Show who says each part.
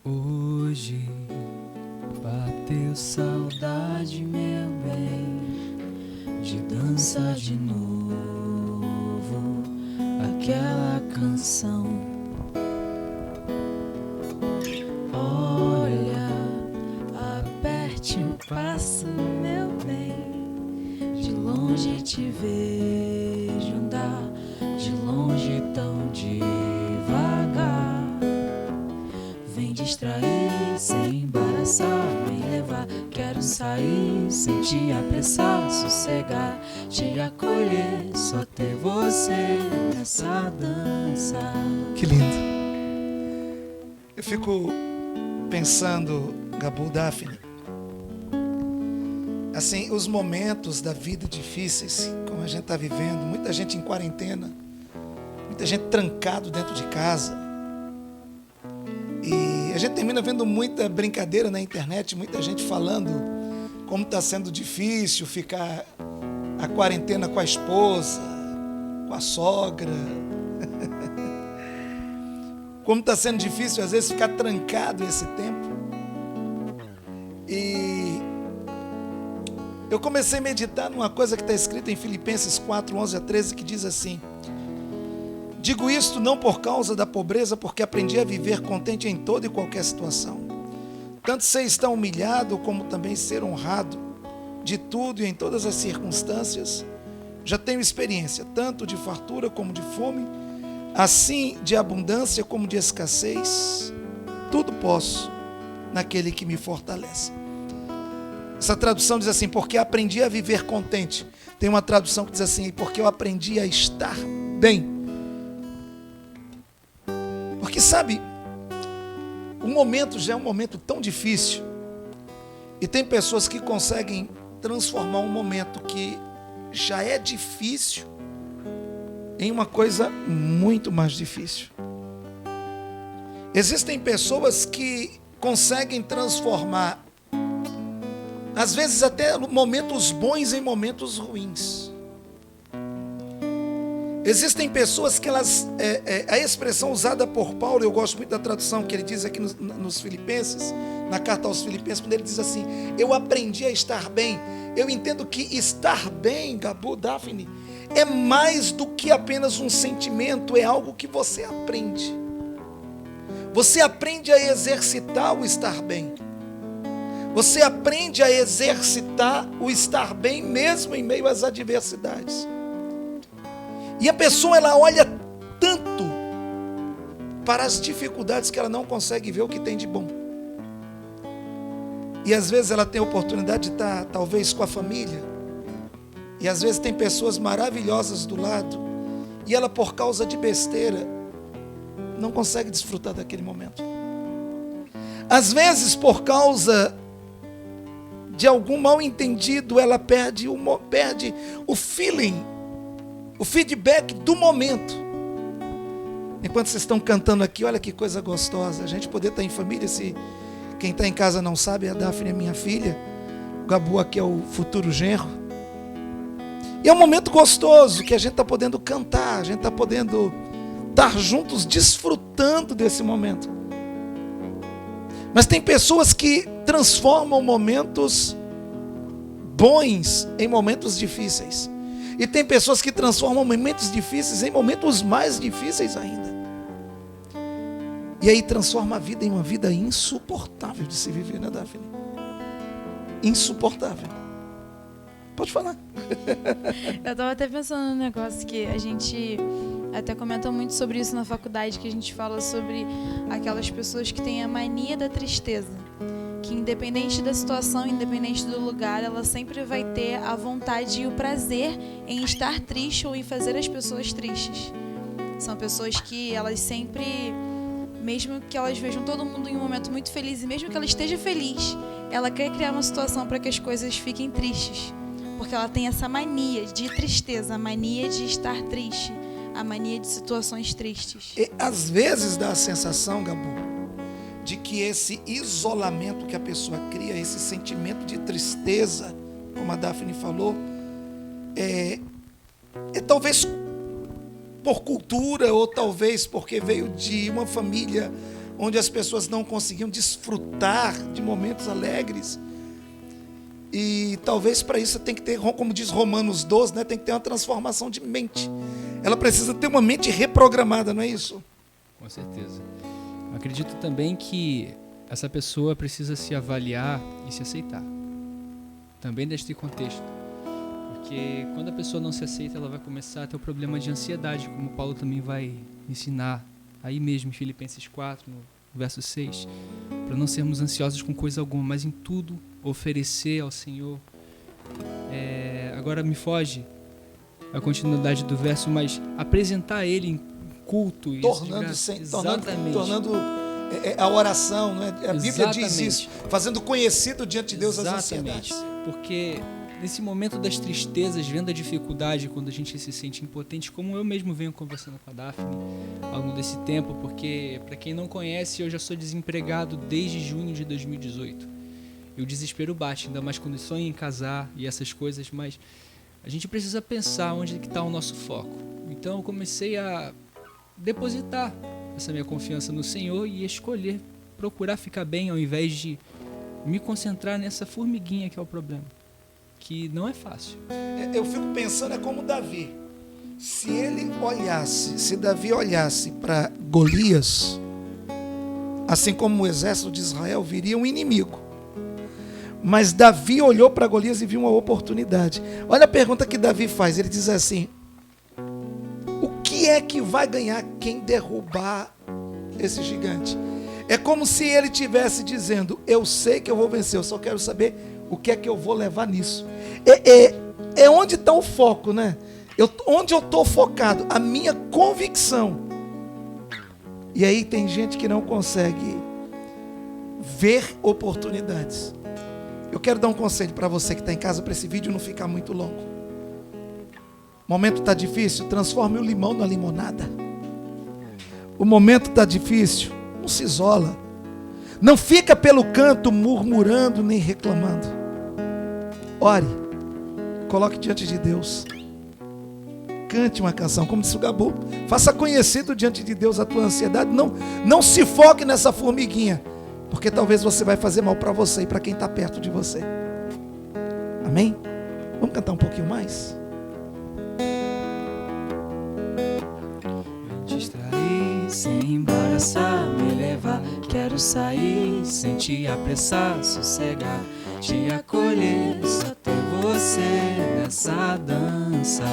Speaker 1: Hoje bateu saudade, meu bem, de dançar de novo aquela canção. Olha, aperte o passo, meu bem, de longe te vejo andar, de longe tão devagar. Vem distrair, sem embaraçar, vem levar. Quero sair, sem te apressar, sossegar, te acolher, só ter você nessa dança.
Speaker 2: Que lindo. Eu fico pensando, Gabu, Daphne, assim, os momentos da vida difíceis, como a gente está vivendo, muita gente em quarentena, muita gente trancado dentro de casa. E a gente termina vendo muita brincadeira na internet, muita gente falando como está sendo difícil ficar a quarentena com a esposa, com a sogra. Como está sendo difícil, às vezes, ficar trancado esse tempo. E eu comecei a meditar numa coisa que está escrita em Filipenses 4, 11 a 13, que diz assim: digo isto não por causa da pobreza, porque aprendi a viver contente em toda e qualquer situação. Tanto sei estar humilhado, como também ser honrado. De tudo e em todas as circunstâncias, já tenho experiência, tanto de fartura como de fome, assim de abundância como de escassez. Tudo posso naquele que me fortalece. Essa tradução diz assim: porque aprendi a viver contente. Tem uma tradução que diz assim: porque eu aprendi a estar bem. Porque sabe, o momento já é um momento tão difícil, e tem pessoas que conseguem transformar um momento que já é difícil em uma coisa muito mais difícil. Existem pessoas que conseguem transformar, às vezes até momentos bons em momentos ruins. Existem pessoas que elas, a expressão usada por Paulo, eu gosto muito da tradução que ele diz aqui nos Filipenses, na carta aos Filipenses, quando ele diz assim: eu aprendi a estar bem. Eu entendo que estar bem, Gabu, Daphne, é mais do que apenas um sentimento, é algo que você aprende. Você aprende a exercitar o estar bem. Você aprende a exercitar o estar bem mesmo em meio às adversidades. E a pessoa, ela olha tanto para as dificuldades que ela não consegue ver o que tem de bom. E às vezes ela tem a oportunidade de estar talvez com a família, e às vezes tem pessoas maravilhosas do lado, e ela, por causa de besteira, não consegue desfrutar daquele momento. Às vezes, por causa de algum mal entendido, ela perde o feeling, o feedback do momento. Enquanto vocês estão cantando aqui, olha que coisa gostosa, a gente poder estar em família. Se quem está em casa não sabe, a Daphne é minha filha, o Gabu aqui é o futuro genro. E é um momento gostoso que a gente está podendo cantar, a gente está podendo estar juntos, desfrutando desse momento. Mas tem pessoas que transformam momentos bons em momentos difíceis. E tem pessoas que transformam momentos difíceis em momentos mais difíceis ainda. E aí transforma a vida em uma vida insuportável de se viver, né, Daphne? Insuportável. Pode falar.
Speaker 3: Eu estava até pensando num negócio que a gente até comenta muito sobre isso na faculdade, que a gente fala sobre aquelas pessoas que têm a mania da tristeza. Que independente da situação, independente do lugar, ela sempre vai ter a vontade e o prazer em estar triste ou em fazer as pessoas tristes. São pessoas que elas sempre, mesmo que elas vejam todo mundo em um momento muito feliz, e mesmo que ela esteja feliz, ela quer criar uma situação para que as coisas fiquem tristes. Porque ela tem essa mania de tristeza, a mania de estar triste, a mania de situações tristes.
Speaker 2: E às vezes dá a sensação, Gabu, de que esse isolamento que a pessoa cria, esse sentimento de tristeza, como a Daphne falou, é talvez por cultura, ou talvez porque veio de uma família onde as pessoas não conseguiam desfrutar de momentos alegres. E talvez para isso tem que ter, como diz Romanos 12, né, tem que ter uma transformação de mente. Ela precisa ter uma mente reprogramada, não é isso?
Speaker 4: Com certeza. Acredito também que essa pessoa precisa se avaliar e se aceitar. Também neste contexto. Porque quando a pessoa não se aceita, ela vai começar a ter o problema de ansiedade, como Paulo também vai ensinar aí mesmo em Filipenses 4, no verso 6, para não sermos ansiosos com coisa alguma, mas em tudo oferecer ao Senhor. Agora me foge a continuidade do verso, mas apresentar Ele em culto.
Speaker 2: Tornando a oração, né? A Bíblia
Speaker 4: Exatamente.
Speaker 2: diz isso, fazendo conhecido diante de Deus as
Speaker 4: Exatamente.
Speaker 2: ansiedades.
Speaker 4: Porque nesse momento das tristezas, vendo a dificuldade, quando a gente se sente impotente, como eu mesmo venho conversando com a Daphne ao longo desse tempo, porque, para quem não conhece, eu já sou desempregado desde junho de 2018. E o desespero bate, ainda mais quando sonho em casar e essas coisas, mas a gente precisa pensar onde está o nosso foco. Então eu comecei a depositar essa minha confiança no Senhor e escolher procurar ficar bem ao invés de me concentrar nessa formiguinha que é o problema, que não é fácil.
Speaker 2: Eu fico pensando, é como Davi. Se Davi olhasse para Golias, assim como o exército de Israel, viria um inimigo. Mas Davi olhou para Golias e viu uma oportunidade. Olha a pergunta que Davi faz. Ele diz assim: o que é que vai ganhar quem derrubar esse gigante? É como se ele estivesse dizendo: eu sei que eu vou vencer, eu só quero saber o que é que eu vou levar nisso. É onde está o foco, né? Onde eu estou focado, a minha convicção. E aí tem gente que não consegue ver oportunidades. Eu quero dar um conselho para você que está em casa, para esse vídeo não ficar muito longo. O momento está difícil, transforme o limão na limonada. O momento está difícil, não se isola. Não fica pelo canto murmurando nem reclamando. Ore, coloque diante de Deus. Cante uma canção, como disse o Gabu. Faça conhecido diante de Deus a tua ansiedade. Não se foque nessa formiguinha, porque talvez você vai fazer mal para você e para quem está perto de você. Amém? Vamos cantar um pouquinho mais?
Speaker 1: Me distrair, sem embaraçar, me levar. Quero sair, sem te apressar, sossegar. Te acolher, só ter você nessa dança.